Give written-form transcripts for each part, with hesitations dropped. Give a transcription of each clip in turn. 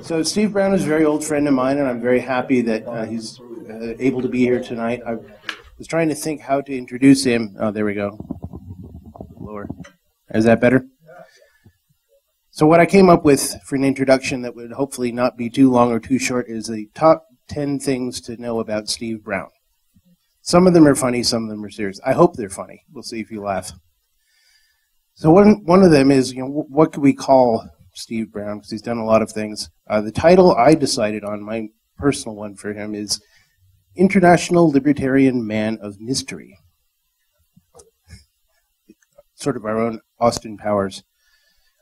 So Steve Browne is a very old friend of mine, and I'm very happy that he's able to be here tonight. I was trying to think how to introduce him. Oh, there we go. Lower. Is that better? So what I came up with for an introduction that would hopefully not be too long or too short is the top 10 things to know about Steve Browne. Some of them are funny, some of them are serious. I hope they're funny. We'll see if you laugh. So one of them is, what could we call Steve Browne? Because he's done a lot of things. The title I decided on, my personal one for him, is International Libertarian Man of Mystery. Sort of our own Austin Powers.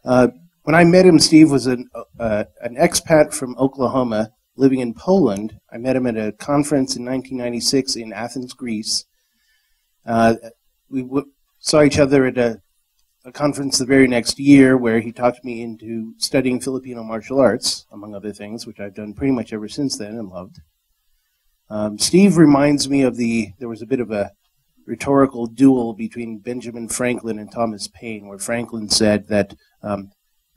When I met him, Steve was an expat from Oklahoma living in Poland. I met him at a conference in 1996 in Athens, Greece. We saw each other at a conference the very next year where he talked me into studying Filipino martial arts, among other things, which I've done pretty much ever since then and loved. Steve reminds me of there was a bit of a rhetorical duel between Benjamin Franklin and Thomas Paine, where Franklin said that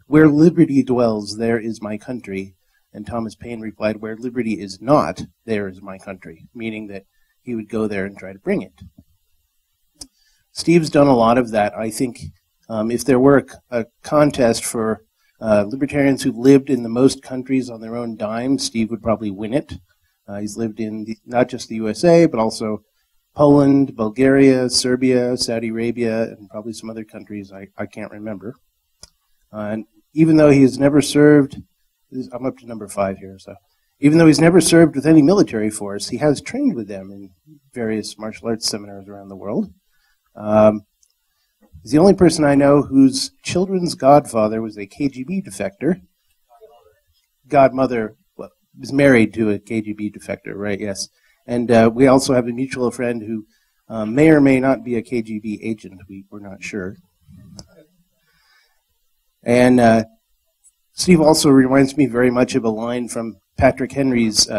where liberty dwells, there is my country. And Thomas Paine replied, where liberty is not, there is my country, meaning that he would go there and try to bring it. Steve's done a lot of that. I think if there were a contest for libertarians who've lived in the most countries on their own dime, Steve would probably win it. He's lived in not just the USA, but also Poland, Bulgaria, Serbia, Saudi Arabia, and probably some other countries I can't remember. And even though he has never served, I'm up to number 5 here, so even though he's never served with any military force, he has trained with them in various martial arts seminars around the world. He's the only person I know whose children's godfather was a KGB defector. Godmother was married to a KGB defector, right? Yes. And we also have a mutual friend who may or may not be a KGB agent. We're not sure. And Steve also reminds me very much of a line from Patrick Henry's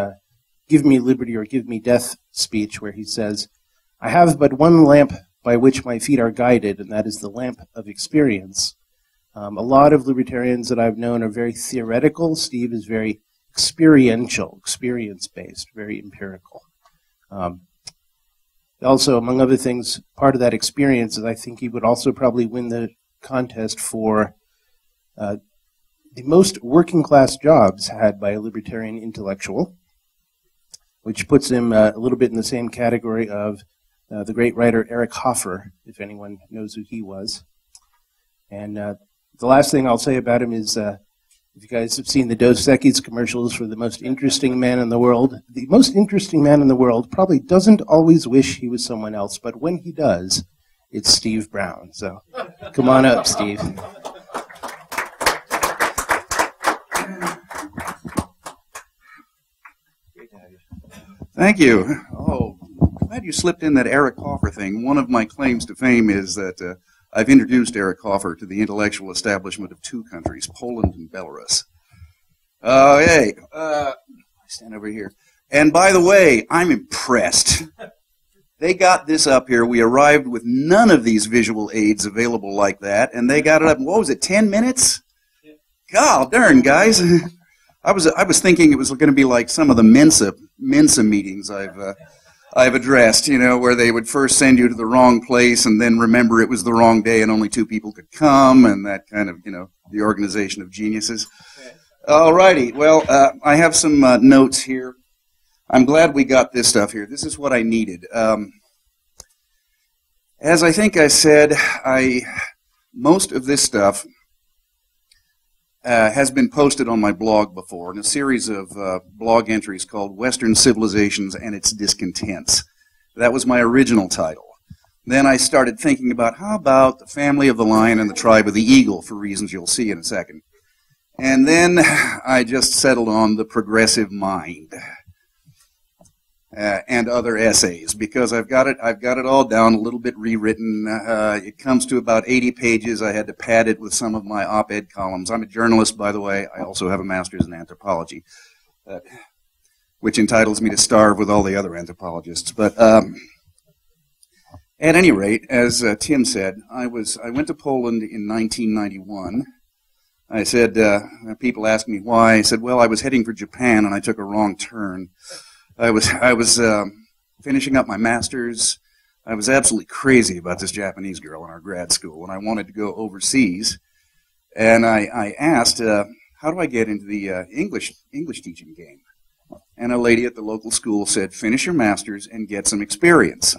Give Me Liberty or Give Me Death speech, where he says, I have but one lamp by which my feet are guided, and that is the lamp of experience. A lot of libertarians that I've known are very theoretical. Steve is very experiential, experience-based, very empirical. Also, among other things, part of that experience is I think he would also probably win the contest for the most working-class jobs had by a libertarian intellectual, which puts him a little bit in the same category of the great writer Eric Hoffer, if anyone knows who he was. And the last thing I'll say about him is, if you guys have seen the Dos Equis commercials for the most interesting man in the world probably doesn't always wish he was someone else, but when he does, it's Steve Browne. So come on up, Steve. Thank you. Oh, glad you slipped in that Eric Hoffer thing. One of my claims to fame is that I've introduced Eric Hoffer to the intellectual establishment of 2 countries, Poland and Belarus. Hey, I stand over here. And by the way, I'm impressed. They got this up here. We arrived with none of these visual aids available like that, and they got it up in, what was it, 10 minutes? God darn, guys. I was thinking it was going to be like some of the Mensa meetings I've addressed, where they would first send you to the wrong place and then remember it was the wrong day and only 2 people could come, and that kind of, the organization of geniuses. All righty. Well, I have some notes here. I'm glad we got this stuff here. This is what I needed. As I think I said, most of this stuff has been posted on my blog before in a series of blog entries called Western Civilizations and Its Discontents. That was my original title. Then I started thinking about how about the family of the lion and the tribe of the eagle, for reasons you'll see in a second. And then I just settled on the progressive mind and other essays, because I've got it all down, a little bit rewritten. It comes to about 80 pages. I had to pad it with some of my op-ed columns. I'm a journalist, by the way. I also have a master's in anthropology, which entitles me to starve with all the other anthropologists. But at any rate, as Tim said, I went to Poland in 1991. I said, people asked me why. I said, well, I was heading for Japan and I took a wrong turn. I was finishing up my master's. I was absolutely crazy about this Japanese girl in our grad school, and I wanted to go overseas. And I asked, how do I get into the English teaching game? And a lady at the local school said, finish your master's and get some experience.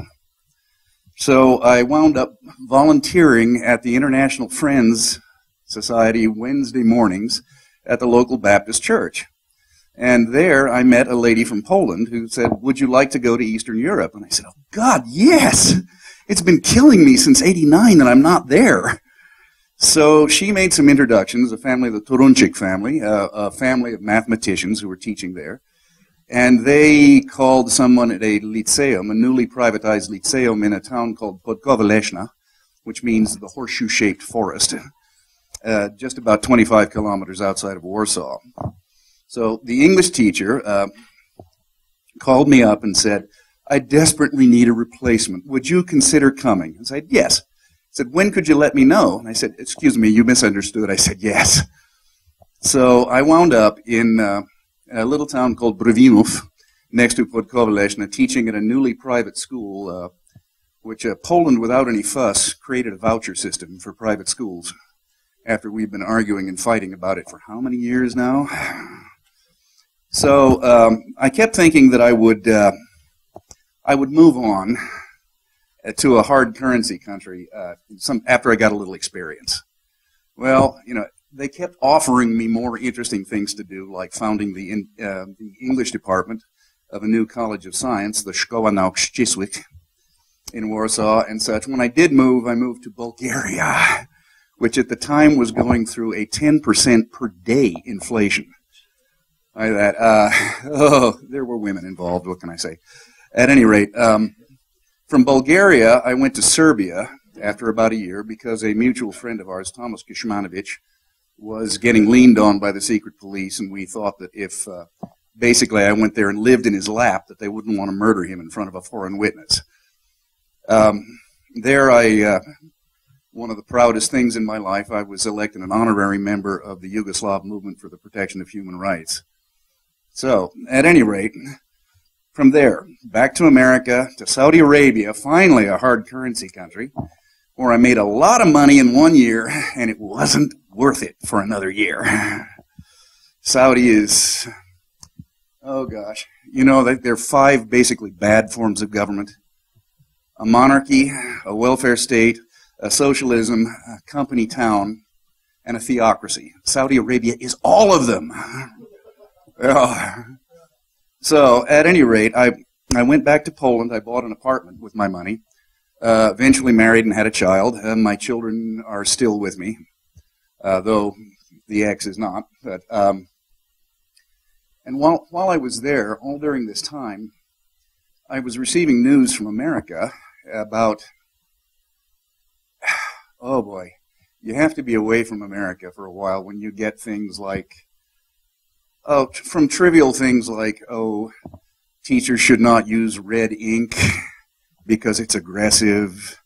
So I wound up volunteering at the International Friends Society Wednesday mornings at the local Baptist church. And there I met a lady from Poland who said, would you like to go to Eastern Europe? And I said, oh God, yes! It's been killing me since '89 and I'm not there. So she made some introductions, a family, the Turunchik family, a family of mathematicians who were teaching there. And they called someone at a lyceum, a newly privatized lyceum in a town called Podkovaleshna, which means the horseshoe-shaped forest, just about 25 kilometers outside of Warsaw. So the English teacher called me up and said, I desperately need a replacement. Would you consider coming? I said, yes. He said, when could you let me know? And I said, excuse me, you misunderstood. I said, yes. So I wound up in a little town called Browne, next to Podkovaleshna, teaching at a newly private school, which Poland, without any fuss, created a voucher system for private schools after we've been arguing and fighting about it for how many years now? So I kept thinking that I would move on to a hard currency country after I got a little experience. Well, you know, they kept offering me more interesting things to do, like founding the English department of a new college of science, the Szkoła Nauk Ścisłych, in Warsaw and such. When I did move, I moved to Bulgaria, which at the time was going through a 10% per day inflation. Like that. There were women involved, what can I say? At any rate, from Bulgaria, I went to Serbia after about a year because a mutual friend of ours, Thomas Kishmanovich, was getting leaned on by the secret police, and we thought that if basically I went there and lived in his lap, that they wouldn't want to murder him in front of a foreign witness. There one of the proudest things in my life, I was elected an honorary member of the Yugoslav Movement for the Protection of Human Rights. So, at any rate, from there, back to America, to Saudi Arabia, finally a hard currency country, where I made a lot of money in 1 year, and it wasn't worth it for another year. Saudi is, oh gosh, you know, there are 5 basically bad forms of government. A monarchy, a welfare state, a socialism, a company town, and a theocracy. Saudi Arabia is all of them. So, at any rate, I went back to Poland. I bought an apartment with my money. Eventually married and had a child. My children are still with me, though the ex is not. But and while I was there, all during this time, I was receiving news from America about, oh boy, you have to be away from America for a while when you get things like, from trivial things like, teachers should not use red ink because it's aggressive,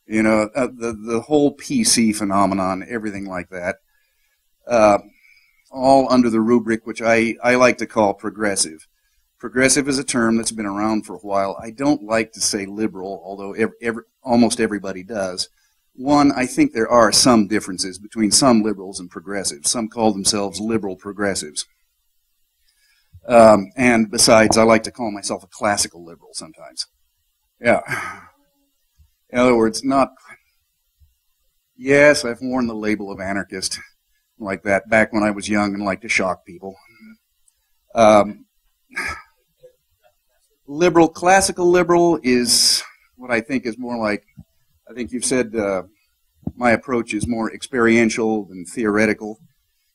you know, the whole PC phenomenon, everything like that, all under the rubric which I like to call progressive. Progressive is a term that's been around for a while. I don't like to say liberal, although almost everybody does. One, I think there are some differences between some liberals and progressives. Some call themselves liberal progressives. And besides, I like to call myself a classical liberal sometimes. Yeah. In other words, yes, I've worn the label of anarchist like that back when I was young and liked to shock people. Liberal, classical liberal is what I think is more like, I think you've said my approach is more experiential than theoretical.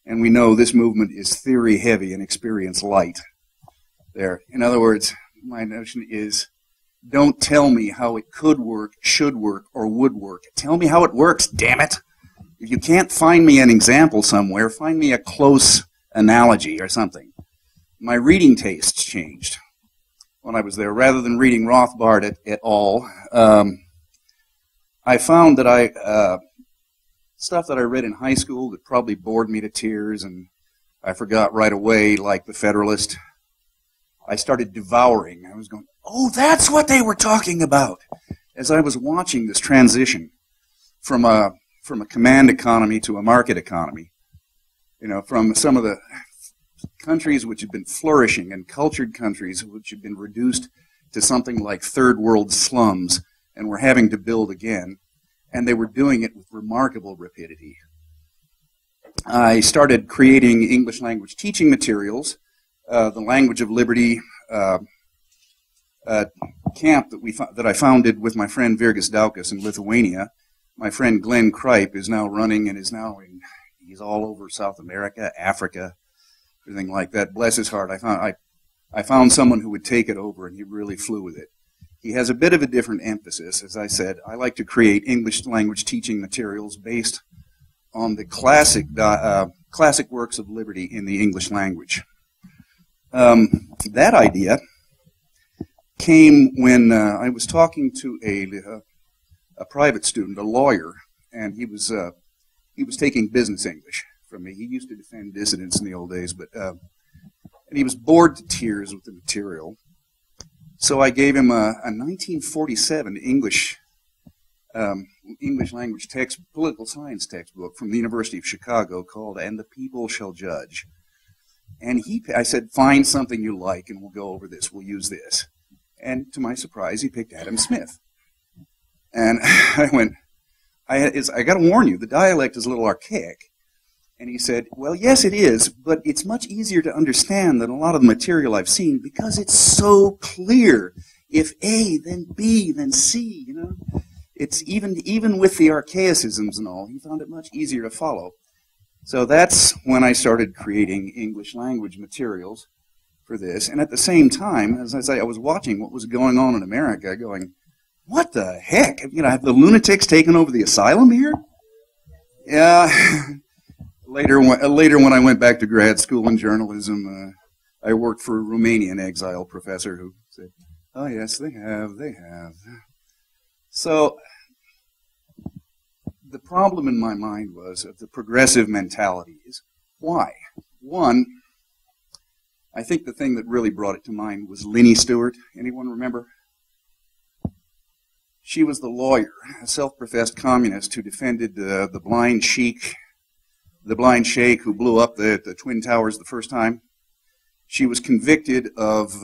And we know this movement is theory heavy and experience light. There. In other words, my notion is, don't tell me how it could work, should work, or would work. Tell me how it works, damn it. If you can't find me an example somewhere, find me a close analogy or something. My reading tastes changed when I was there. Rather than reading Rothbard at all, I found that I stuff that I read in high school that probably bored me to tears and I forgot right away, like The Federalist. I started devouring. I was going, oh, that's what they were talking about. As I was watching this transition from a command economy to a market economy, you know, from some of the countries which had been flourishing and cultured countries which had been reduced to something like third world slums and were having to build again, and they were doing it with remarkable rapidity. I started creating English language teaching materials. The Language of Liberty camp that I founded with my friend Virgis Daukas in Lithuania. My friend Glenn Kripe is now running and he's all over South America, Africa, everything like that. Bless his heart. I found someone who would take it over, and he really flew with it. He has a bit of a different emphasis. As I said, I like to create English language teaching materials based on the classic works of liberty in the English language. That idea came when I was talking to a private student, a lawyer, and he was taking business English from me. He used to defend dissidents in the old days, but and he was bored to tears with the material. So I gave him a 1947 English language political science textbook from the University of Chicago called "And the People Shall Judge." And I said, find something you like, and we'll go over this. We'll use this. And to my surprise, he picked Adam Smith. And I went, I got to warn you, the dialect is a little archaic. And he said, well, yes, it is, but it's much easier to understand than a lot of the material I've seen because it's so clear. If A, then B, then C, you know. It's even with the archaicisms and all, he found it much easier to follow. So that's when I started creating English language materials for this. And at the same time, as I say, I was watching what was going on in America going, what the heck? You know, have the lunatics taken over the asylum here? Yeah. Later when I went back to grad school in journalism, I worked for a Romanian exile professor who said, oh yes, they have. So the problem in my mind was of the progressive mentalities. Why? One, I think the thing that really brought it to mind was Linnie Stewart. Anyone remember? She was the lawyer, a self-professed communist who defended the blind sheik who blew up the Twin Towers the first time. She was convicted of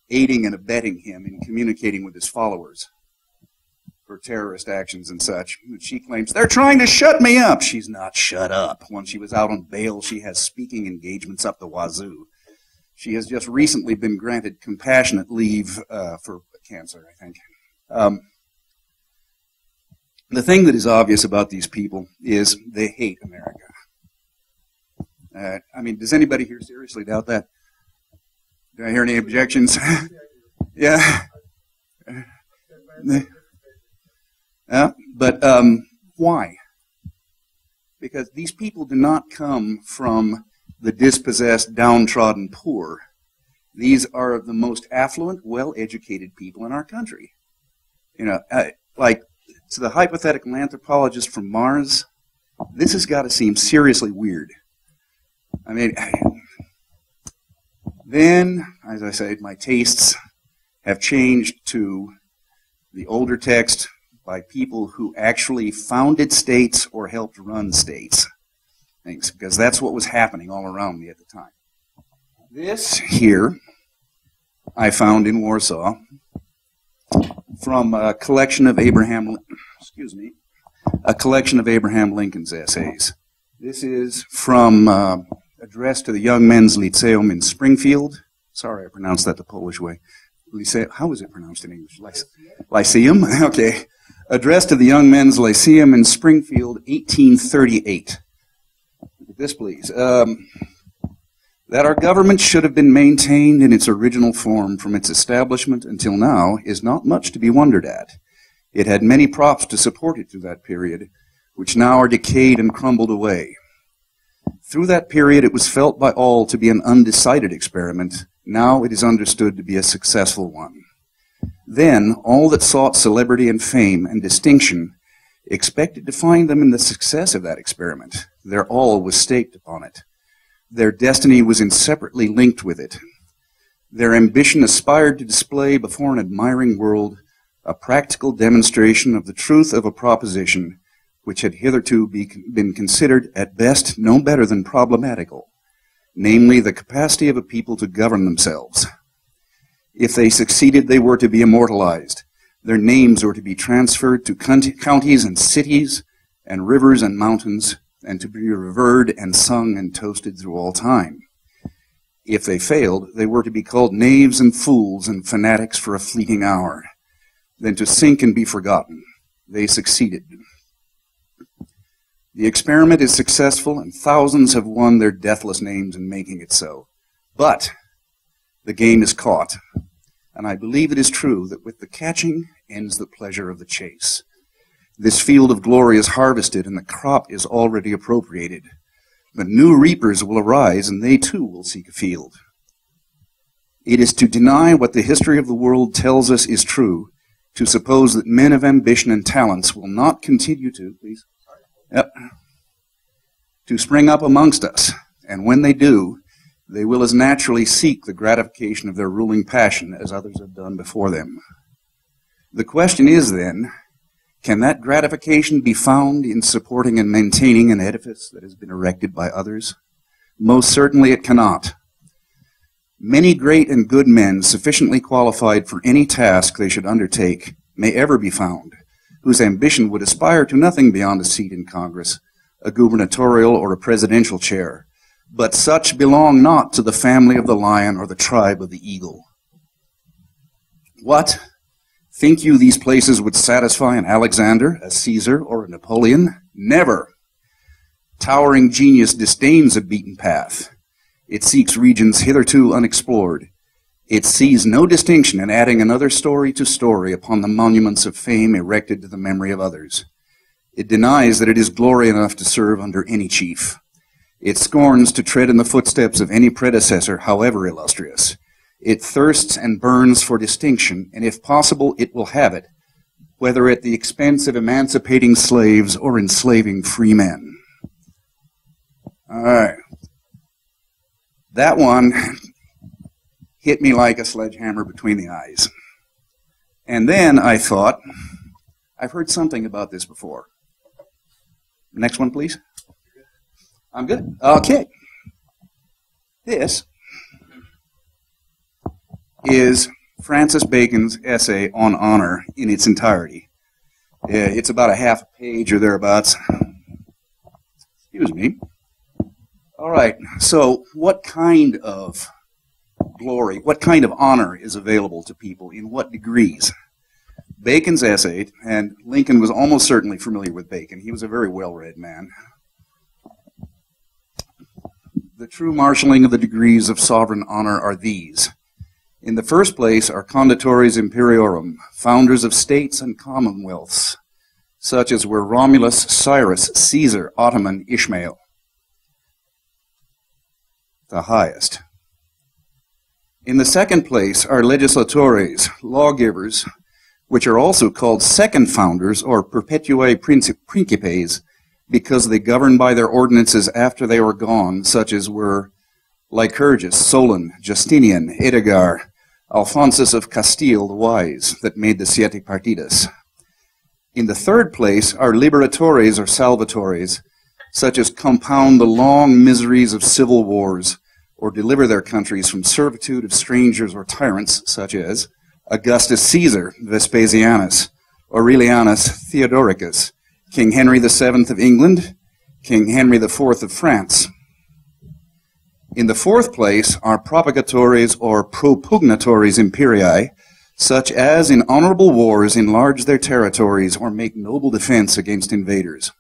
aiding and abetting him in communicating with his followers for terrorist actions and such. She claims, they're trying to shut me up. She's not shut up. When she was out on bail, she has speaking engagements up the wazoo. She has just recently been granted compassionate leave for cancer, I think. The thing that is obvious about these people is they hate America. I mean, does anybody here seriously doubt that? Do I hear any objections? Yeah. But why? Because these people do not come from the dispossessed, downtrodden poor. These are the most affluent, well-educated people in our country. You know, like to the hypothetical anthropologist from Mars, this has got to seem seriously weird. I mean, then, as I said, my tastes have changed to the older text by people who actually founded states or helped run states. Thanks, because that's what was happening all around me at the time. This here I found in Warsaw from a collection of Abraham Lincoln's essays. This is from addressed to the Young Men's Lyceum in Springfield. Sorry, I pronounced that the Polish way. How is it pronounced in English? Lyceum? Okay. Addressed to the Young Men's Lyceum in Springfield, 1838. Look at this, please. That our government should have been maintained in its original form from its establishment until now is not much to be wondered at. It had many props to support it through that period, which now are decayed and crumbled away. Through that period, it was felt by all to be an undecided experiment. Now it is understood to be a successful one. Then, all that sought celebrity and fame and distinction expected to find them in the success of that experiment. Their all was staked upon it. Their destiny was inseparably linked with it. Their ambition aspired to display before an admiring world a practical demonstration of the truth of a proposition which had hitherto been considered at best no better than problematical, namely the capacity of a people to govern themselves. If they succeeded, they were to be immortalized. Their names were to be transferred to counties and cities and rivers and mountains, and to be revered and sung and toasted through all time. If they failed, they were to be called knaves and fools and fanatics for a fleeting hour, then to sink and be forgotten. They succeeded. The experiment is successful, and thousands have won their deathless names in making it so. But the game is caught, and I believe it is true that with the catching ends the pleasure of the chase. This field of glory is harvested, and the crop is already appropriated. But new reapers will arise, and they too will seek a field. It is to deny what the history of the world tells us is true, to suppose that men of ambition and talents will not continue to, to spring up amongst us, and when they do, they will as naturally seek the gratification of their ruling passion as others have done before them. The question is then, can that gratification be found in supporting and maintaining an edifice that has been erected by others? Most certainly it cannot. Many great and good men sufficiently qualified for any task they should undertake may ever be found, whose ambition would aspire to nothing beyond a seat in Congress, a gubernatorial or a presidential chair, but such belong not to the family of the lion or the tribe of the eagle. What? Think you these places would satisfy an Alexander, a Caesar, or a Napoleon? Never. Towering genius disdains a beaten path. It seeks regions hitherto unexplored. It sees no distinction in adding another story to story upon the monuments of fame erected to the memory of others. It denies that it is glory enough to serve under any chief. It scorns to tread in the footsteps of any predecessor, however illustrious. It thirsts and burns for distinction, and if possible, it will have it, whether at the expense of emancipating slaves or enslaving free men. All right. That one hit me like a sledgehammer between the eyes. And then I thought, I've heard something about this before. Next one, please. I'm good. Okay. This is Francis Bacon's essay on honor in its entirety. It's about a half a page or thereabouts. Excuse me. All right, so what kind of glory, what kind of honor is available to people in what degrees? Bacon's essay, and Lincoln was almost certainly familiar with Bacon. He was a very well-read man. The true marshalling of the degrees of sovereign honor are these. In the first place are conditores imperiorum, founders of states and commonwealths, such as were Romulus, Cyrus, Caesar, Ottoman, Ishmael. The highest. In the second place are legislatores, lawgivers, which are also called second founders or perpetuae principes, because they govern by their ordinances after they were gone, such as were Lycurgus, Solon, Justinian, Edgar, Alphonsus of Castile the Wise, that made the Siete Partidas. In the third place are liberatores or salvatores, such as compound the long miseries of civil wars, or deliver their countries from servitude of strangers or tyrants, such as Augustus Caesar, Vespasianus, Aurelianus Theodoricus, King Henry VII of England, King Henry IV of France. In the fourth place are propagatores or propugnatores imperii, such as in honorable wars enlarge their territories or make noble defense against invaders.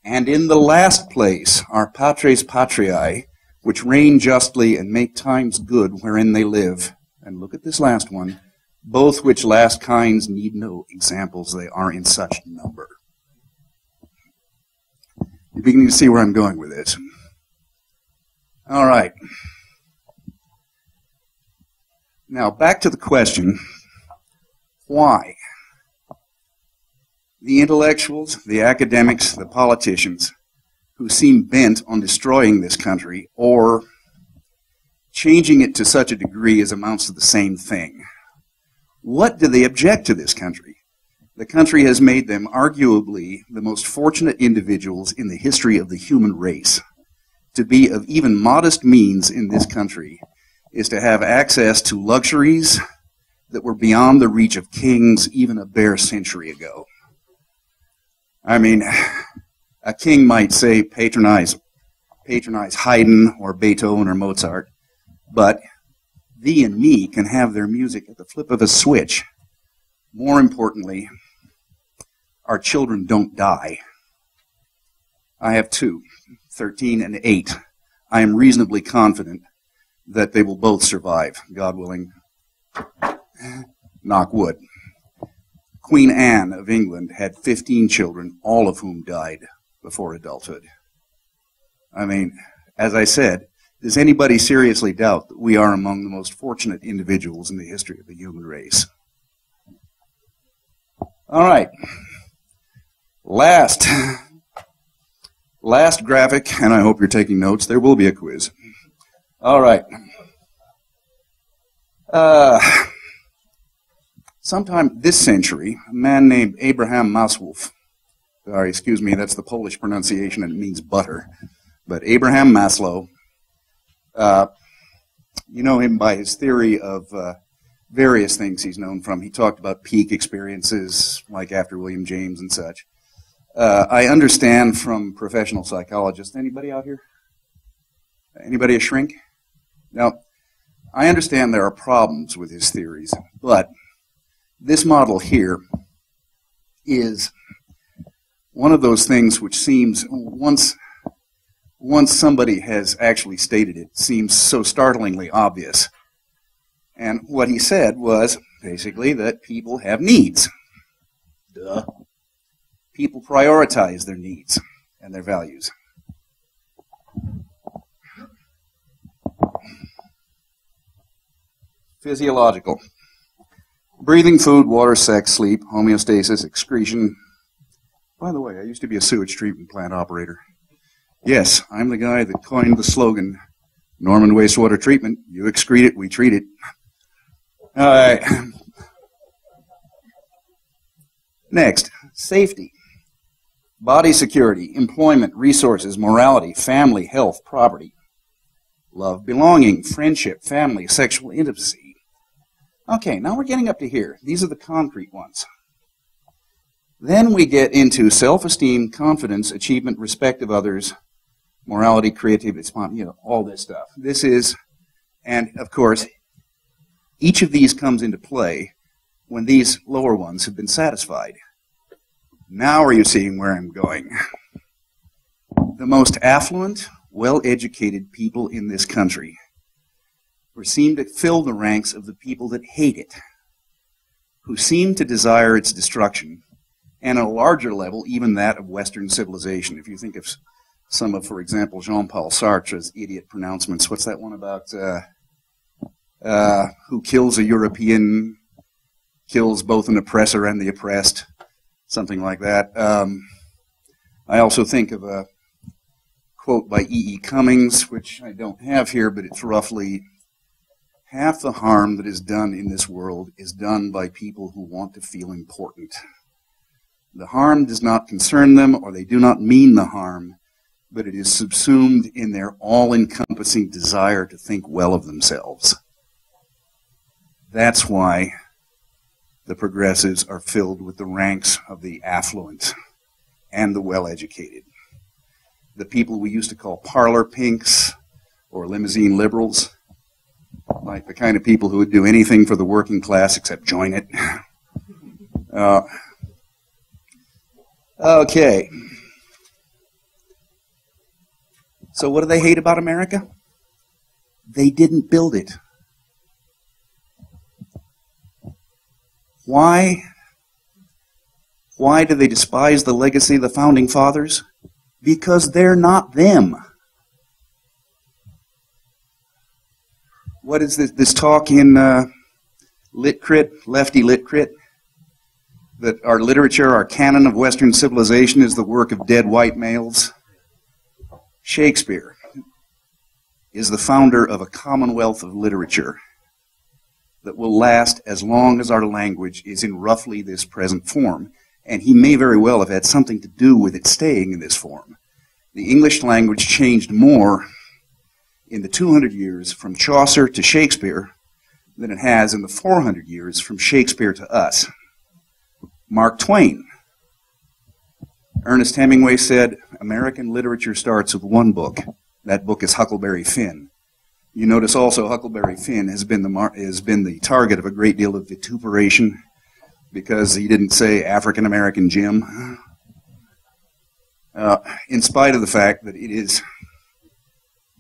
And in the last place are patres patriae, which reign justly and make times good wherein they live. And look at this last one, both which last kinds need no examples, they are in such number. You're beginning to see where I'm going with this. All right. Now, back to the question, why? The intellectuals, the academics, the politicians who seem bent on destroying this country or changing it to such a degree as amounts to the same thing. What do they object to this country? The country has made them arguably the most fortunate individuals in the history of the human race. To be of even modest means in this country is to have access to luxuries that were beyond the reach of kings even a bare century ago. I mean, a king might say patronize Haydn or Beethoven or Mozart, but thee and me can have their music at the flip of a switch. More importantly, our children don't die. I have two, 13 and 8. I am reasonably confident that they will both survive, God willing. Knock wood. Queen Anne of England had 15 children, all of whom died before adulthood. I mean, as I said, does anybody seriously doubt that we are among the most fortunate individuals in the history of the human race? All right. Last graphic, and I hope you're taking notes. There will be a quiz. All right. Sometime this century, a man named Abraham Maslow, sorry, excuse me, that's the Polish pronunciation and it means butter, but Abraham Maslow, you know him by his theory of various things he's known from. He talked about peak experiences, like after William James and such. I understand from professional psychologists, anybody out here? Anybody a shrink? Now, I understand there are problems with his theories, but this model here is one of those things which seems, once somebody has actually stated it, seems so startlingly obvious. And what he said was basically that people have needs. Duh. People prioritize their needs and their values. Physiological. Breathing, food, water, sex, sleep, homeostasis, excretion. By the way, I used to be a sewage treatment plant operator. Yes, I'm the guy that coined the slogan, Norman Wastewater Treatment. You excrete it, we treat it. All right. Next, safety. Body security, employment, resources, morality, family, health, property. Love, belonging, friendship, family, sexual intimacy. Okay, now we're getting up to here. These are the concrete ones. Then we get into self-esteem, confidence, achievement, respect of others, morality, creativity, all this stuff. This is, and of course, each of these comes into play when these lower ones have been satisfied. Now are you seeing where I'm going? The most affluent, well-educated people in this country who seem to fill the ranks of the people that hate it, who seem to desire its destruction, and on a larger level, even that of Western civilization. If you think of some of, for example, Jean-Paul Sartre's idiot pronouncements, what's that one about, who kills a European, kills both an oppressor and the oppressed, something like that. I also think of a quote by E. E. Cummings, which I don't have here, but it's roughly, half the harm that is done in this world is done by people who want to feel important. The harm does not concern them, or they do not mean the harm, but it is subsumed in their all-encompassing desire to think well of themselves. That's why the progressives are filled with the ranks of the affluent and the well-educated. The people we used to call parlor pinks or limousine liberals, like the kind of people who would do anything for the working class except join it. Okay. So what do they hate about America? They didn't build it. Why? Why do they despise the legacy of the Founding Fathers? Because they're not them. What is this talk in Lit Crit, Lefty Lit Crit? that our literature, our canon of Western civilization is the work of dead white males? Shakespeare is the founder of a commonwealth of literature that will last as long as our language is in roughly this present form, and he may very well have had something to do with it staying in this form. The English language changed more in the 200 years from Chaucer to Shakespeare than it has in the 400 years from Shakespeare to us. Mark Twain. Ernest Hemingway said, American literature starts with one book. That book is Huckleberry Finn. You notice also Huckleberry Finn has been the target of a great deal of vituperation because he didn't say African American Jim, in spite of the fact that it is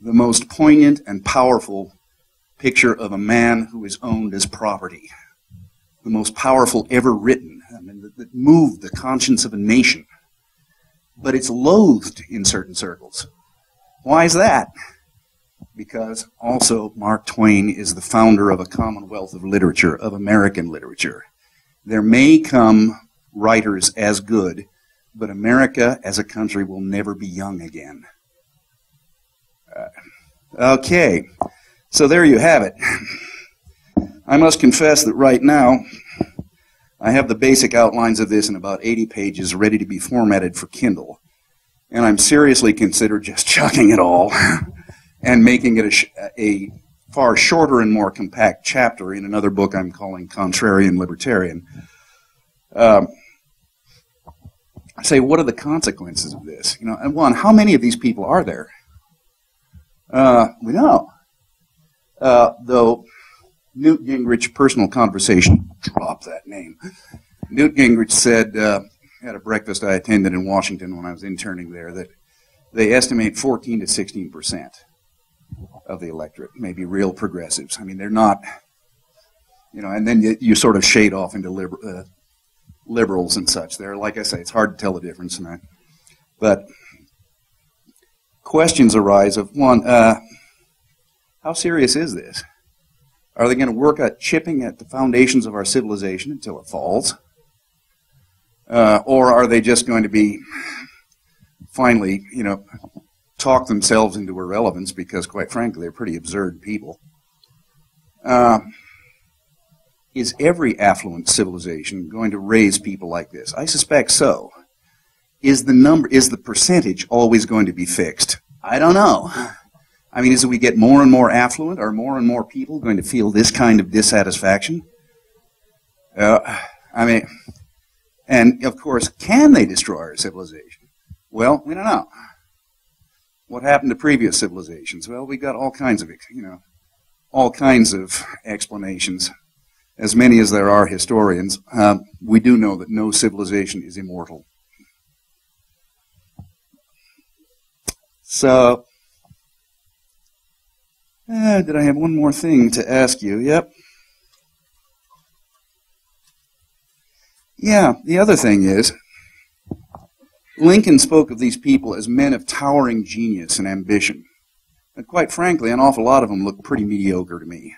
the most poignant and powerful picture of a man who is owned as property, the most powerful ever written, that moved the conscience of a nation. But it's loathed in certain circles. Why is that? Because also Mark Twain is the founder of a commonwealth of literature, of American literature. There may come writers as good, but America as a country will never be young again. Okay, so there you have it. I must confess that right now I have the basic outlines of this in about 80 pages ready to be formatted for Kindle. And I'm seriously considering just chucking it all and making it a far shorter and more compact chapter in another book I'm calling Contrarian Libertarian. I say, what are the consequences of this? And one, how many of these people are there? We know. Though Newt Gingrich, personal conversation, drop that name. Newt Gingrich said at a breakfast I attended in Washington when I was interning there that they estimate 14 to 16% of the electorate may be real progressives. I mean, they're not, and then you sort of shade off into liberals and such there. Like I say, it's hard to tell the difference. But questions arise of, one, how serious is this? Are they going to work at chipping at the foundations of our civilization until it falls? Or are they just going to be finally, talk themselves into irrelevance because, quite frankly, they're pretty absurd people? Is every affluent civilization going to raise people like this? I suspect so. Is the percentage always going to be fixed? I don't know. I mean, as we get more and more affluent, are more and more people going to feel this kind of dissatisfaction? And of course, can they destroy our civilization? Well, we don't know. What happened to previous civilizations? Well, we got all kinds of, explanations. As many as there are historians, we do know that no civilization is immortal. So, did I have one more thing to ask you? Yep. Yeah, the other thing is, Lincoln spoke of these people as men of towering genius and ambition. And quite frankly, an awful lot of them look pretty mediocre to me.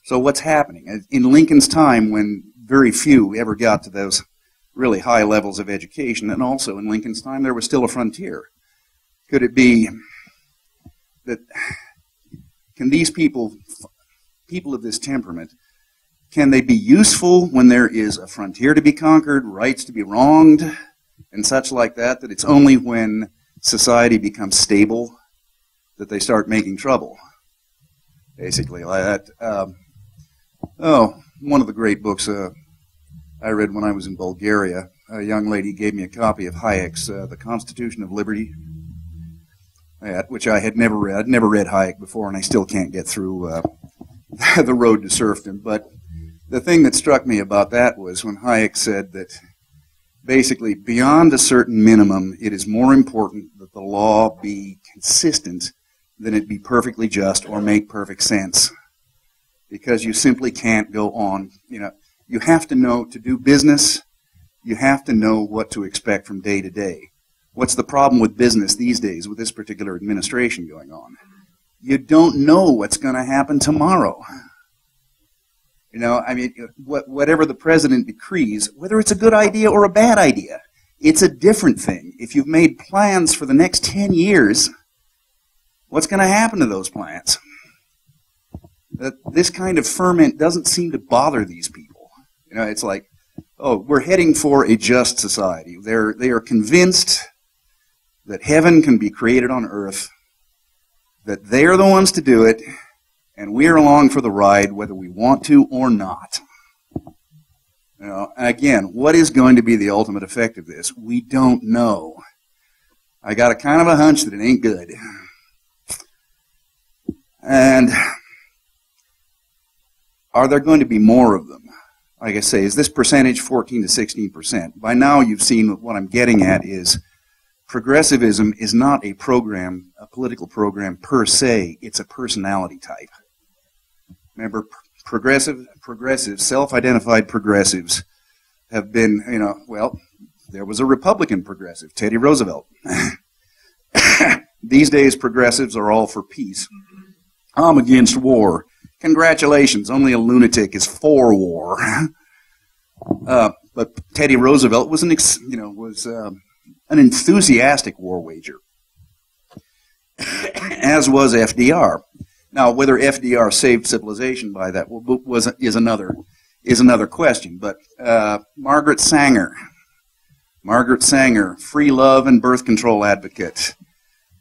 So what's happening? In Lincoln's time, when very few ever got to those really high levels of education, and also in Lincoln's time, there was still a frontier. Could it be that, can these people of this temperament, can they be useful when there is a frontier to be conquered, rights to be wronged, and such like that, that it's only when society becomes stable that they start making trouble? Basically, like that. One of the great books I read when I was in Bulgaria, a young lady gave me a copy of Hayek's The Constitution of Liberty, which I had never read. I'd never read Hayek before, and I still can't get through The Road to Serfdom. But the thing that struck me about that was when Hayek said that basically beyond a certain minimum, it is more important that the law be consistent than it be perfectly just or make perfect sense. Because you simply can't go on. You have to know, to do business, you have to know what to expect from day to day. What's the problem with business these days with this particular administration going on? You don't know what's going to happen tomorrow. You know, I mean, whatever the president decrees, whether it's a good idea or a bad idea, it's a different thing. If you've made plans for the next 10 years, what's going to happen to those plans? This kind of ferment doesn't seem to bother these people. You know, it's like, oh, we're heading for a just society. They are convinced that heaven can be created on earth, that they are the ones to do it, and we're along for the ride whether we want to or not. You know, again, what is going to be the ultimate effect of this? We don't know. I got a kind of a hunch that it ain't good. And are there going to be more of them? Like I say, is this percentage 14 to 16%? By now you've seen what I'm getting at is progressivism is not a program, a political program per se. It's a personality type. Remember, progressives, self-identified progressives have been, you know, well, there was a Republican progressive, Teddy Roosevelt. These days progressives are all for peace. I'm against war. Congratulations, only a lunatic is for war. But Teddy Roosevelt was an enthusiastic war wager, as was FDR. Now, whether FDR saved civilization by that is another question. But Margaret Sanger, free love and birth control advocate.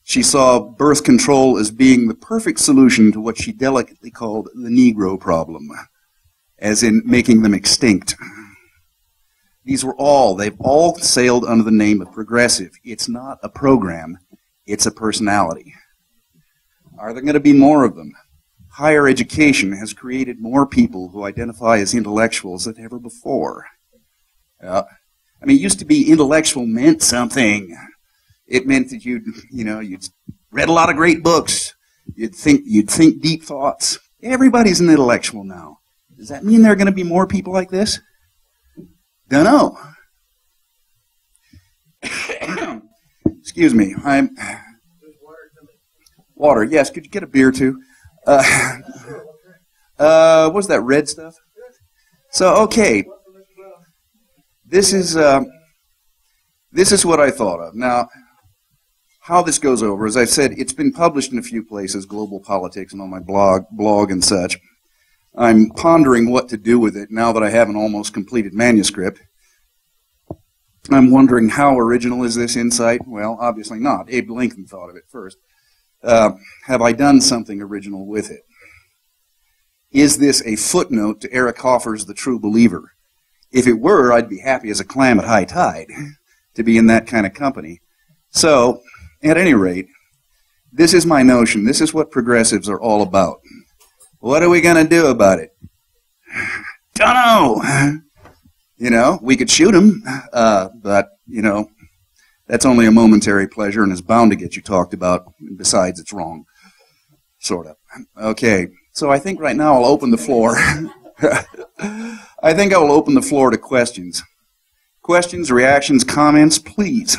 She saw birth control as being the perfect solution to what she delicately called the Negro problem, as in making them extinct. They've all sailed under the name of progressive. It's not a program, it's a personality. Are there going to be more of them? Higher education has created more people who identify as intellectuals than ever before. I mean, it used to be intellectual meant something. It meant that you'd read a lot of great books. You'd think deep thoughts. Everybody's an intellectual now. Does that mean there are going to be more people like this? Don't know. Excuse me. Water. Yes. Could you get a beer too? What's that red stuff? So okay. This is what I thought of. Now, how this goes over, as I said, it's been published in a few places, Global Politics and on my blog and such. I'm pondering what to do with it now that I have an almost completed manuscript. I'm wondering how original is this insight? Well, obviously not. Abe Lincoln thought of it first. Have I done something original with it? Is this a footnote to Eric Hoffer's The True Believer? If it were, I'd be happy as a clam at high tide to be in that kind of company. So, at any rate, this is my notion. This is what progressives are all about. What are we going to do about it? Dunno. You know, we could shoot him, but, you know, that's only a momentary pleasure and is bound to get you talked about. Besides, it's wrong. Sort of. Okay, so I think right now I'll open the floor. I think I will open the floor to questions. Questions, reactions, comments, please.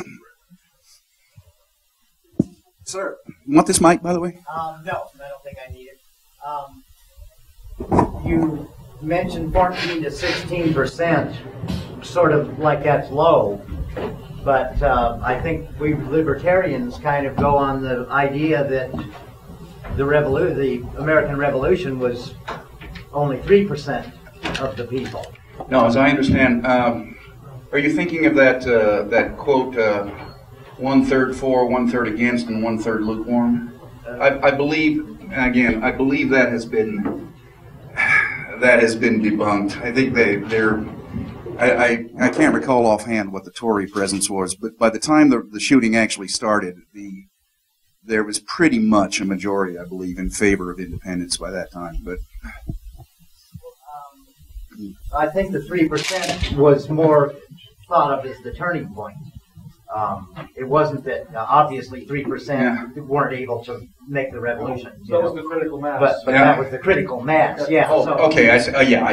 Sir, you want this mic, by the way? No, I don't think I need it. You mentioned 14 to 16%, sort of like that's low, but I think we libertarians kind of go on the idea that the American Revolution was only 3% of the people. No, as I understand, are you thinking of that quote, 1/3 for, 1/3 against, and 1/3 lukewarm? I believe, again, I believe that has been debunked. I think I can't recall offhand what the Tory presence was, but by the time the shooting actually started, there was pretty much a majority, I believe, in favor of independence by that time. But I think the 3% was more thought of as the turning point. It wasn't that obviously 3% weren't able to make the revolution. So was the critical mass. But that was the critical mass. Yeah. Oh, so, okay. I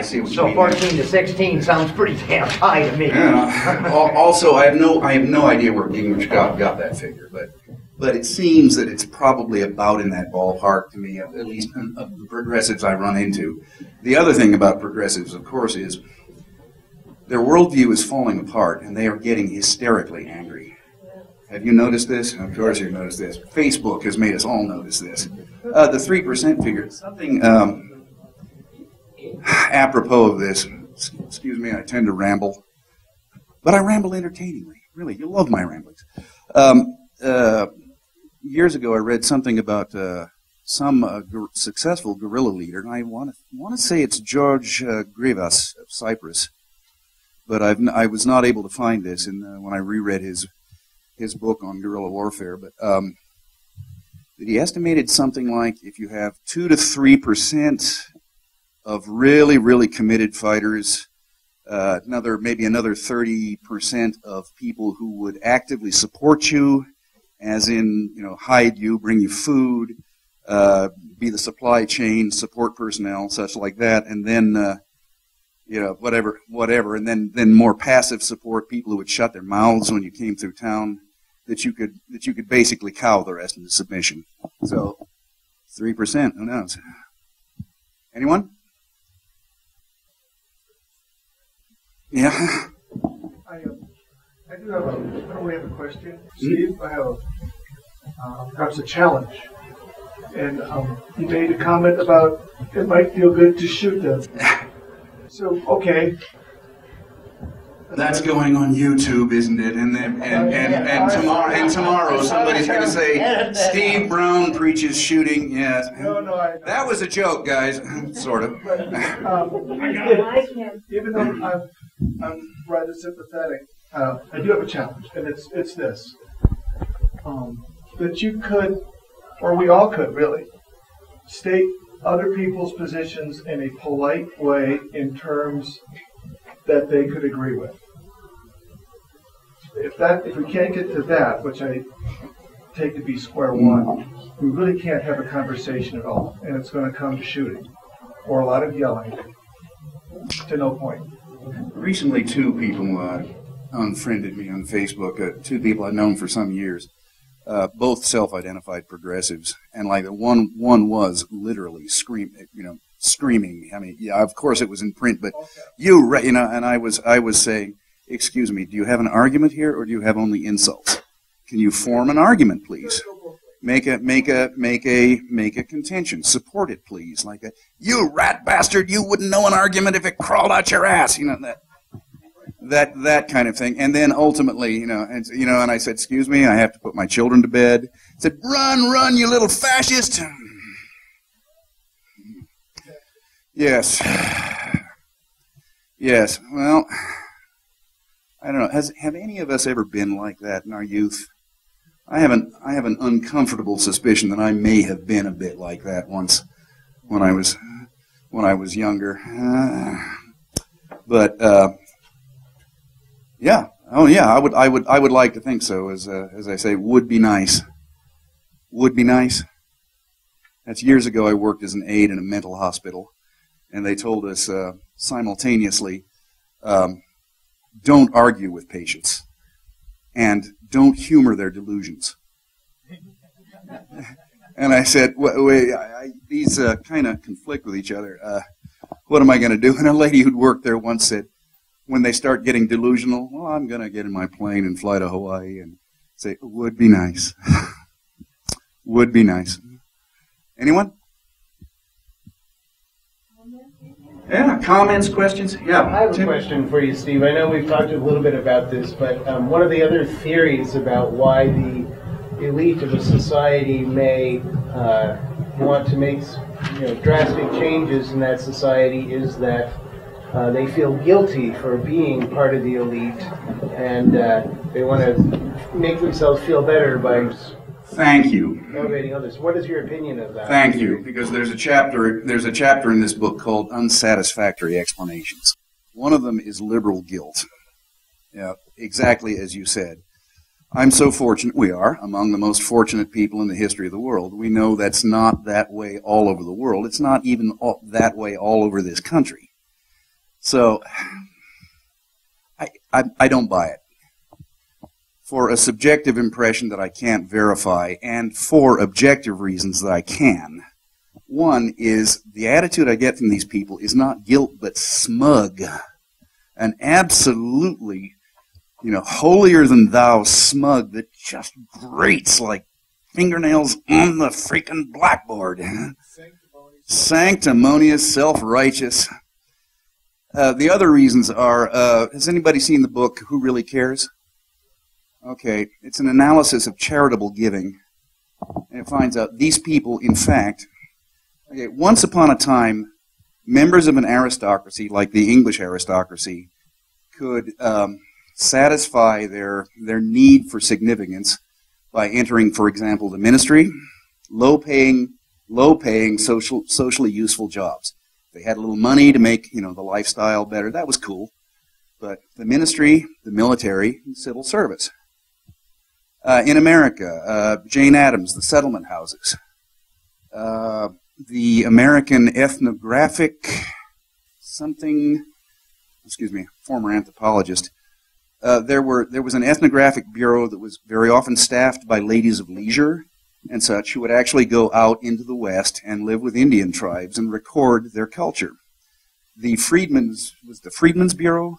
see what you so mean. 14 to 16 sounds pretty damn high to me. Yeah. Also, I have no idea where Gingrich got that figure, but it seems that it's probably about in that ballpark to me, at least of the progressives I run into. The other thing about progressives, of course, is their worldview is falling apart, and they are getting hysterically angry. Have you noticed this? Of course you've noticed this. Facebook has made us all notice this. The 3% figure, something apropos of this. Excuse me, I tend to ramble. But I ramble entertainingly. Really, you love my ramblings. Years ago, I read something about some successful guerrilla leader, and I want to say it's George Grivas of Cyprus, but I was not able to find this when I reread his book on guerrilla warfare. But he estimated something like if you have 2 to 3% of really, really committed fighters, maybe another 30% of people who would actively support you, as in, hide you, bring you food, be the supply chain, support personnel, such like that, and then, whatever, and then more passive support, people who would shut their mouths when you came through town, that you could basically cow the rest into submission. So, 3%, who knows? Anyone? Yeah. I do have a question. Steve, I have perhaps a challenge. And you made a comment about it might feel good to shoot them. So, okay. That's going on YouTube, isn't it? And tomorrow somebody's going to say Steve Browne preaches shooting. Yes. No, that was a joke, guys. Sort of. But, even though I'm rather sympathetic, I do have a challenge, and it's this: that you could, or we all could, really, state other people's positions in a polite way in terms that they could agree with. If we can't get to that, which I take to be square one, we really can't have a conversation at all, and it's going to come to shooting or a lot of yelling to no point. Recently, 2 people unfriended me on Facebook. 2 people I've known for some years, both self-identified progressives, and like one was literally screaming. I mean, yeah, of course it was in print, but and I was saying, excuse me, do you have an argument here, or do you have only insults? Can you form an argument, please? Make a contention. Support it, please. Like you rat bastard, you wouldn't know an argument if it crawled out your ass. That kind of thing. And then ultimately, and I said, excuse me, I have to put my children to bed. I said, run, you little fascist. Yes. Yes. Well, I don't know. Have any of us ever been like that in our youth? I have an uncomfortable suspicion that I may have been a bit like that once when I was younger. Yeah. Oh yeah, I would like to think so. As I say, would be nice. Would be nice. That's years ago. I worked as an aide in a mental hospital, and they told us simultaneously, don't argue with patients, and don't humor their delusions. And I said, wait, these kind of conflict with each other. What am I going to do? And a lady who'd worked there once said, when they start getting delusional, well, I'm going to get in my plane and fly to Hawaii and say, would be nice. Would be nice. Anyone? Yeah, comments, questions? Yeah. I have a question for you, Steve. I know we've talked a little bit about this, but one of the other theories about why the elite of a society may want to make drastic changes in that society is that they feel guilty for being part of the elite, and they want to make themselves feel better by Thank you. motivating others. What is your opinion of that? Thank you, because there's a chapter in this book called Unsatisfactory Explanations. One of them is liberal guilt. Yeah, exactly as you said. I'm so fortunate, we are among the most fortunate people in the history of the world. We know that's not that way all over the world. It's not even that way all over this country. So, I don't buy it. For a subjective impression that I can't verify, and for objective reasons that I can, One is the attitude I get from these people is not guilt but smug, an absolutely, holier than thou smug that just grates like fingernails on the freaking blackboard. Sanctimonious, self-righteous. The other reasons are, has anybody seen the book Who Really Cares? Okay, it's an analysis of charitable giving. And it finds out these people, in fact, once upon a time, members of an aristocracy, like the English aristocracy, could satisfy their need for significance by entering, for example, the ministry, low-paying, socially useful jobs. They had a little money to make, the lifestyle better. That was cool. But the ministry, the military, and civil service. In America, Jane Addams, the settlement houses. The American ethnographic former anthropologist. There was an ethnographic bureau that was very often staffed by ladies of leisure and such who would actually go out into the West and live with Indian tribes and record their culture. The Freedmen's Bureau,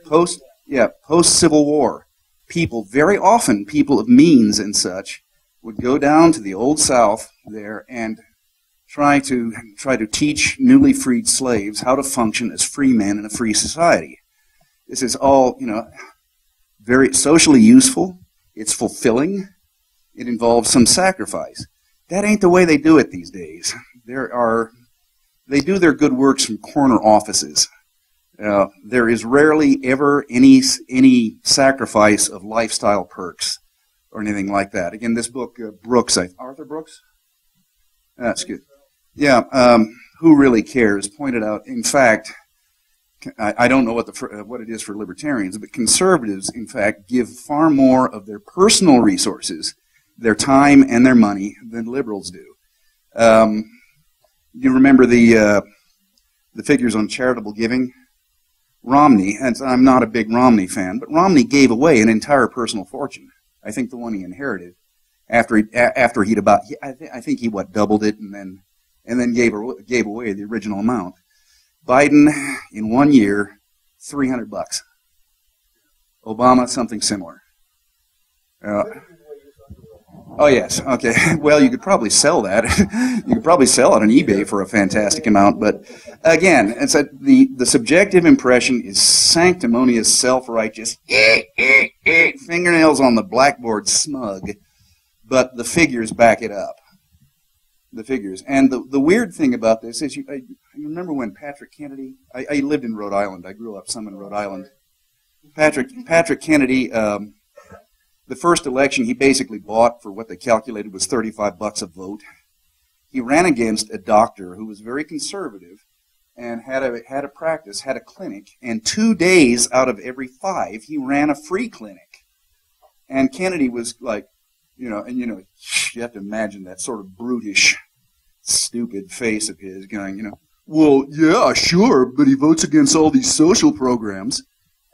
post-Civil War. Very often people of means and such, would go down to the Old South there and try to teach newly freed slaves how to function as free men in a free society. This is all, very socially useful. It's fulfilling. It involves some sacrifice. That ain't the way they do it these days. They do their good works from corner offices. There is rarely ever any sacrifice of lifestyle perks or anything like that. Again, this book, Arthur Brooks? That's good. Yeah, Who Really Cares? Pointed out, in fact, I don't know what it is for libertarians, but conservatives, in fact, give far more of their personal resources, their time and their money, than liberals do. You remember the figures on charitable giving? Romney, and I'm not a big Romney fan, but Romney gave away an entire personal fortune. I think the one he inherited after he'd about, I think he doubled it and then gave away the original amount. Biden, in 1 year, $300. Obama, something similar. Oh yes, okay. Well, you could probably sell that. You could probably sell it on eBay for a fantastic amount. But again, it's the subjective impression is sanctimonious, self-righteous, fingernails on the blackboard, smug. But the figures back it up. The figures. And the weird thing about this is, you remember when Patrick Kennedy? I lived in Rhode Island. I grew up some in Rhode Island. Patrick Kennedy. The first election he basically bought for what they calculated was $35 a vote. He ran against a doctor who was very conservative and had a practice, had a clinic, and 2 days out of every 5 he ran a free clinic. And Kennedy was like, you have to imagine that sort of brutish, stupid face of his going, well, yeah, sure, but he votes against all these social programs.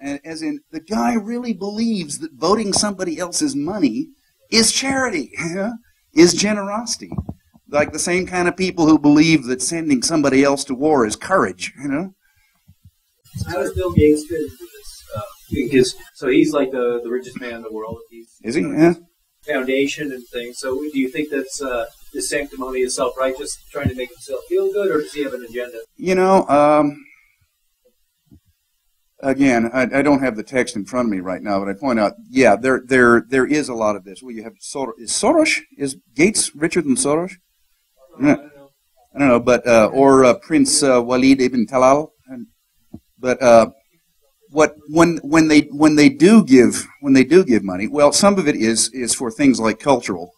And as in, the guy really believes that voting somebody else's money is charity, is generosity. Like the same kind of people who believe that sending somebody else to war is courage, How does Bill Gates fit into this? So he's like the richest man in the world. Is he? Yeah. Foundation and things. So do you think that's this sanctimonious self-righteous trying to make himself feel good, or does he have an agenda? Again, I don't have the text in front of me right now, but I point out, yeah, there is a lot of this. Well, you have Soros. Is Gates richer than Soros? I don't know, but or Prince Walid ibn Talal. But when they do give money, well, some of it is for things like cultural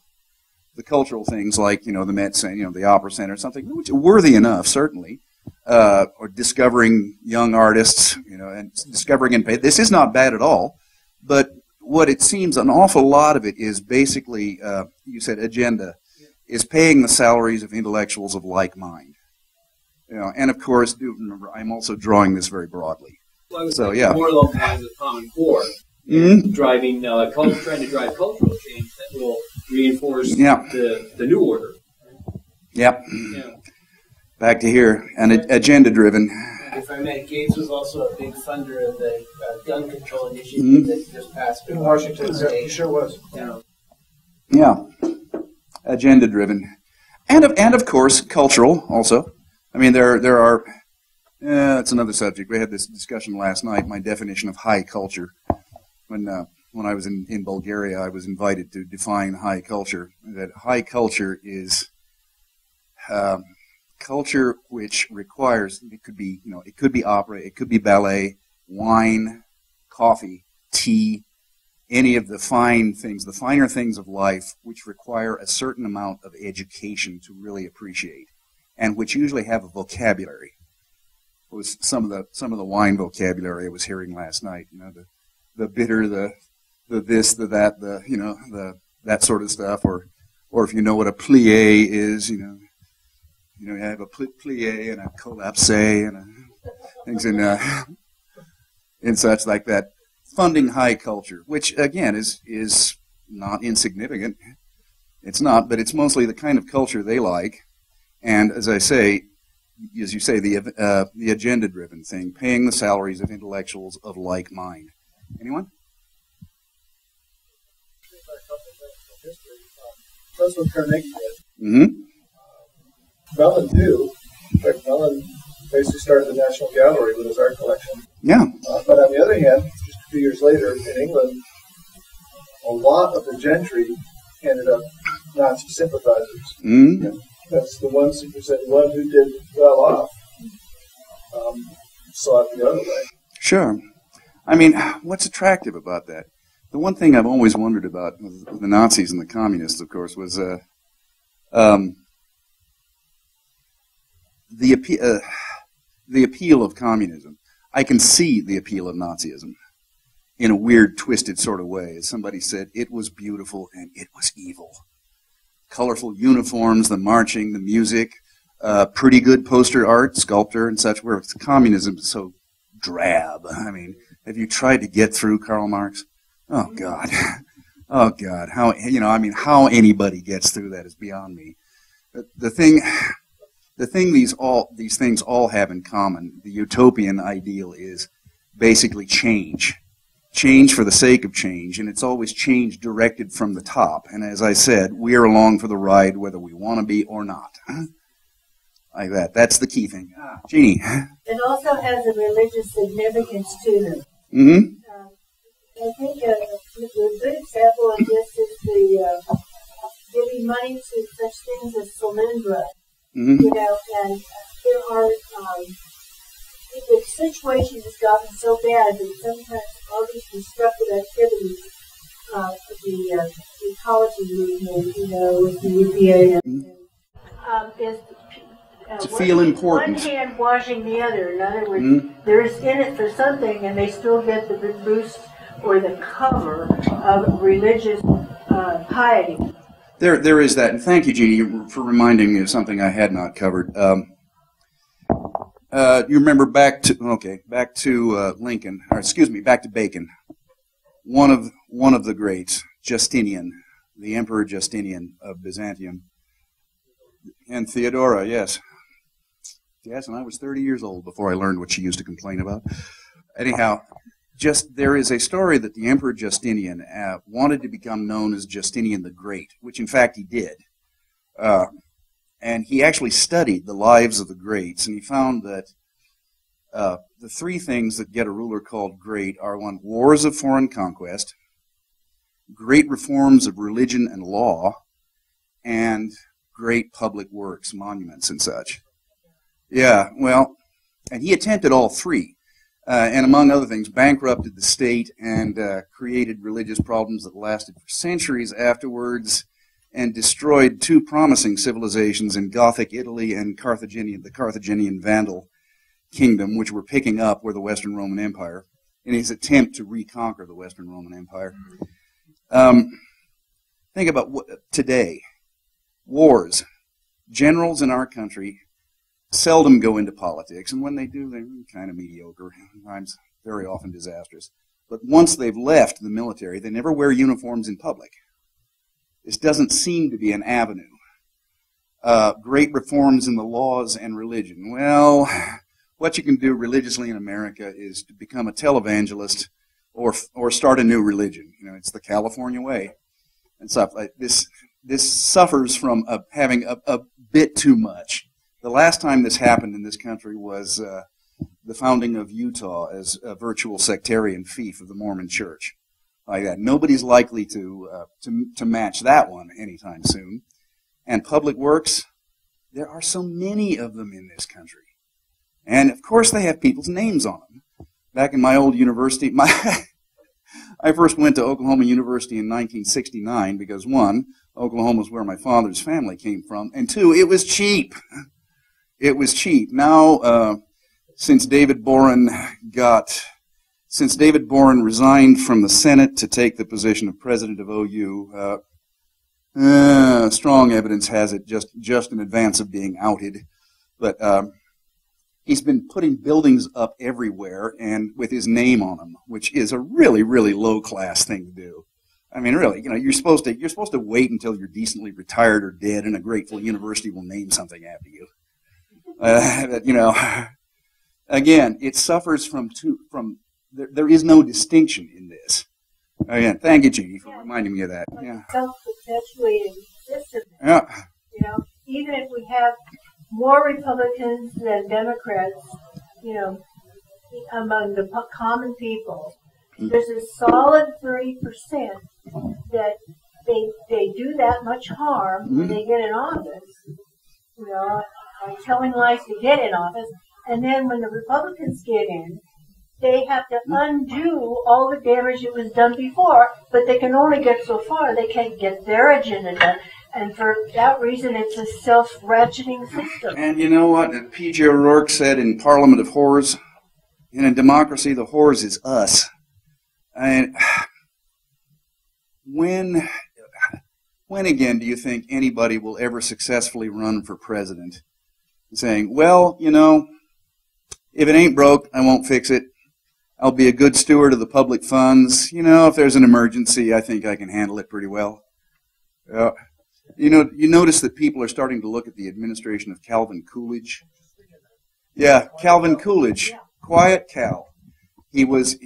things like the Met Center, the Opera Center, something which are worthy enough, certainly. Or discovering young artists, and discovering and pay. This is not bad at all, but what it seems an awful lot of it is basically, you said agenda, is paying the salaries of intellectuals of like mind. And of course, do remember, I'm also drawing this very broadly. Well, so yeah, more along the lines of Common Core, driving, trying to drive cultural change that will reinforce the new order. Yep. Yeah. back to here, and agenda-driven. If I may, Gates was also a big funder of the gun control initiative that just passed In Washington, he sure was. Yeah, agenda-driven, and of course cultural also. I mean, there are. That's another subject. We had this discussion last night. My definition of high culture. When I was in Bulgaria, I was invited to define high culture. That high culture is culture which requires, it could be opera, it could be ballet, wine, coffee, tea, any of the fine things, the finer things of life, which require a certain amount of education to really appreciate, and which usually have a vocabulary. It was some of the wine vocabulary I was hearing last night. You know, the bitter, the this, the that, the that sort of stuff, or if you know what a plie is, you have a plie and a collapse and things in such like that. Funding high culture, which again is not insignificant. It's not, but it's mostly the kind of culture they like, and as you say, the agenda-driven thing, paying the salaries of intellectuals of like mind. Anyone? That's what Carnegie did. Mm-hmm. Mellon too. In fact, Mellon basically started the National Gallery with his art collection. Yeah. But on the other hand, just a few years later, in England, a lot of the gentry ended up Nazi sympathizers. Mm-hmm. Yeah. That's the ones who said one who did well off saw it the other way. Sure. I mean, what's attractive about that? The one thing I've always wondered about with the Nazis and the communists, of course, was the appeal of communism. I can see the appeal of Nazism in a weird, twisted sort of way. As somebody said, it was beautiful and it was evil. Colorful uniforms, the marching, the music, pretty good poster art, sculpture and such, where communism is so drab. I mean, have you tried to get through Karl Marx? Oh, God. Oh, God. How anybody gets through that is beyond me. The thing these things all have in common, the utopian ideal, is basically change. Change for the sake of change, and it's always change directed from the top. And as I said, we are along for the ride whether we want to be or not. Like that. That's the key thing. Jeannie. It also has a religious significance to them. Mm-hmm. I think a good example of this is the giving money to such things as Solyndra. Mm-hmm. And there are, the situation has gotten so bad that sometimes all these destructive activities, the ecology movement, with the EPA, is to feel important. One hand washing the other. In other words, there's in it for something, and they still get the boost or the cover of religious piety. There is that, and thank you, Jeannie, for reminding me of something I had not covered. You remember back to Lincoln, or excuse me, back to Bacon. One of the greats, Justinian, the Emperor Justinian of Byzantium, and Theodora, yes, and I was 30 years old before I learned what she used to complain about. Anyhow, there is a story that the Emperor Justinian wanted to become known as Justinian the Great, which in fact he did. And he actually studied the lives of the greats, and he found that the three things that get a ruler called great are: one, wars of foreign conquest, great reforms of religion and law, and great public works, monuments and such. Yeah, well, and he attempted all three. And among other things, bankrupted the state and created religious problems that lasted for centuries afterwards, and destroyed two promising civilizations in Gothic Italy and the Carthaginian Vandal kingdom, which were picking up where the Western Roman Empire, in his attempt to reconquer the Western Roman Empire. Think about today. Wars. Generals in our country seldom go into politics, and when they do, they're kind of mediocre, sometimes very often disastrous. But once they've left the military, they never wear uniforms in public. This doesn't seem to be an avenue. great reforms in the laws and religion. Well, what you can do religiously in America is to become a televangelist or start a new religion. You know, it's the California way and stuff like this. This suffers from having a bit too much. The last time this happened in this country was the founding of Utah as a virtual sectarian fief of the Mormon Church. Like that. Nobody's likely to match that one anytime soon. And public works, there are so many of them in this country. And of course they have people's names on them. Back in my old university, I first went to Oklahoma University in 1969 because, one, Oklahoma is where my father's family came from, and two, it was cheap. It was cheap. Now, since David Boren resigned from the Senate to take the position of president of OU, strong evidence has it just in advance of being outed. But he's been putting buildings up everywhere and with his name on them, which is a really, really low-class thing to do. I mean, really, you know, you're supposed to wait until you're decently retired or dead, and a grateful university will name something after you. You know, again, it suffers from there is no distinction in this. Again, thank you, Jeannie, for reminding me of that. Yeah. Self-perpetuating system. Yeah. You know, even if we have more Republicans than Democrats, you know, among the common people, there's a solid 30% that they do that much harm when they get in office, you know, by telling lies to get in office, and then when the Republicans get in, they have to undo all the damage that was done before, but they can only get so far. They can't get their agenda done. And for that reason, it's a self-ratcheting system. And you know what P.J. O'Rourke said in Parliament of Whores? In a democracy, the whores is us. And when again do you think anybody will ever successfully run for president? Saying, well, you know, if it ain't broke, I won't fix it. I'll be a good steward of the public funds. You know, if there's an emergency, I think I can handle it pretty well. You know, you notice that people are starting to look at the administration of Calvin Coolidge. Yeah, Calvin Coolidge, Quiet Cal. He was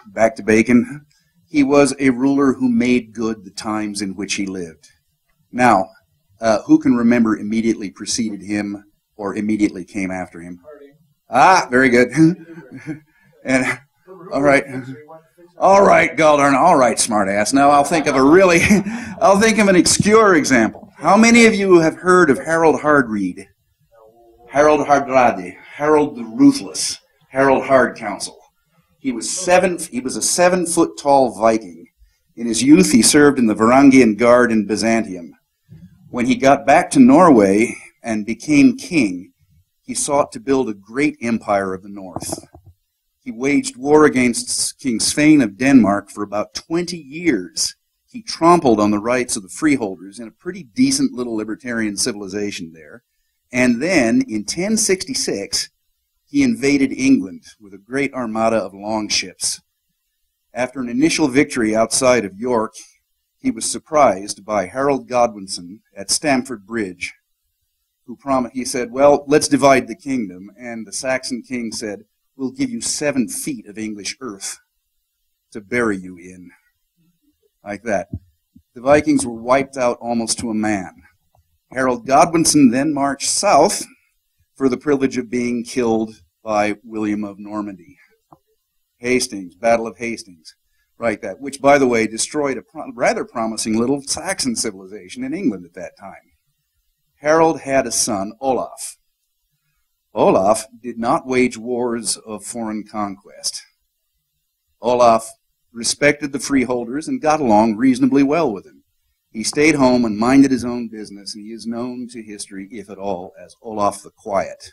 back to Bacon. He was a ruler who made good the times in which he lived. Now, who can remember immediately preceded him or immediately came after him? Ah, very good. And all right, Galdern. All right, smartass. Now I'll think of an obscure example. How many of you have heard of Harold Hardreed? Harold Hardrade, Harold the Ruthless, Harold Hardcounsel. He was a 7-foot-tall Viking. In his youth, he served in the Varangian Guard in Byzantium. When he got back to Norway and became king, he sought to build a great empire of the north. He waged war against King Svein of Denmark for about 20 years. He trampled on the rights of the freeholders in a pretty decent little libertarian civilization there. And then, in 1066, he invaded England with a great armada of longships. After an initial victory outside of York, he was surprised by Harold Godwinson at Stamford Bridge, he said, well, let's divide the kingdom. And the Saxon king said, we'll give you 7 feet of English earth to bury you in. Like that. The Vikings were wiped out almost to a man. Harold Godwinson then marched south for the privilege of being killed by William of Normandy. Hastings, Battle of Hastings. Right, that, which, by the way, destroyed a rather promising little Saxon civilization in England at that time. Harold had a son, Olaf. Olaf did not wage wars of foreign conquest. Olaf respected the freeholders and got along reasonably well with them. He stayed home and minded his own business, and he is known to history, if at all, as Olaf the Quiet.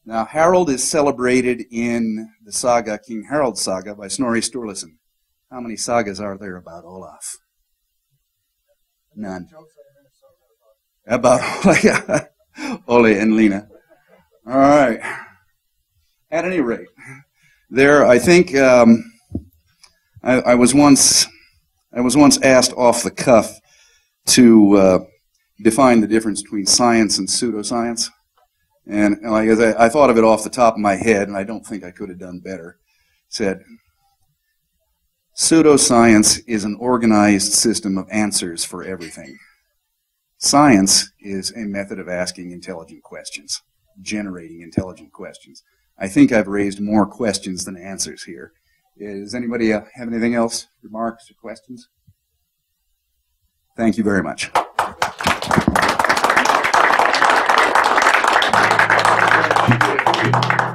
Now, Harold is celebrated in the saga, King Harold Saga, by Snorri Sturluson. How many sagas are there about Olaf? None. About Ole and Lena. All right. At any rate, there, I think, I was once asked off the cuff to define the difference between science and pseudoscience. And like I thought of it off the top of my head, and I don't think I could have done better. Said, pseudoscience is an organized system of answers for everything. Science is a method of asking intelligent questions, generating intelligent questions. I think I've raised more questions than answers here. Does anybody have anything else? Remarks or questions? Thank you very much. Thank you.